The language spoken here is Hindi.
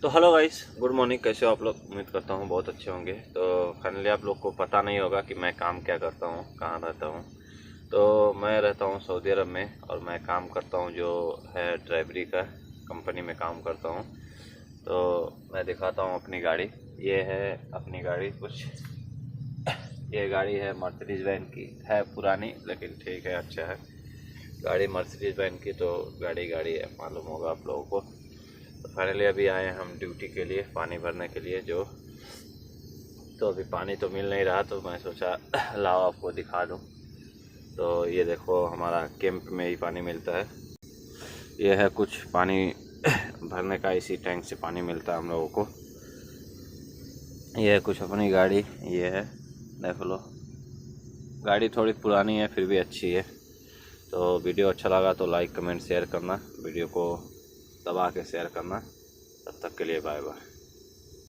तो हेलो गाइस, गुड मॉर्निंग। कैसे हो आप लोग? उम्मीद करता हूँ बहुत अच्छे होंगे। तो फाइनली आप लोग को पता नहीं होगा कि मैं काम क्या करता हूँ, कहाँ रहता हूँ। तो मैं रहता हूँ सऊदी अरब में और मैं काम करता हूँ जो है ड्राइवरी का कंपनी में काम करता हूँ। तो मैं दिखाता हूँ अपनी गाड़ी। ये है अपनी गाड़ी कुछ। ये गाड़ी है मर्सिडीज वैन की, है पुरानी लेकिन ठीक है, अच्छा है गाड़ी मर्सिडीज वैन की। तो गाड़ी गाड़ी है, मालूम होगा आप लोगों को। तो फाइनली अभी आए हैं हम ड्यूटी के लिए, पानी भरने के लिए जो। तो अभी पानी तो मिल नहीं रहा, तो मैं सोचा लाओ आपको दिखा दूँ। तो ये देखो, हमारा कैंप में ही पानी मिलता है। ये है कुछ पानी भरने का, इसी टैंक से पानी मिलता है हम लोगों को। ये है कुछ अपनी गाड़ी, ये है देख लो। गाड़ी थोड़ी पुरानी है फिर भी अच्छी है। तो वीडियो अच्छा लगा तो लाइक कमेंट शेयर करना, वीडियो को दबा के शेयर करना। तब तक के लिए बाय बाय।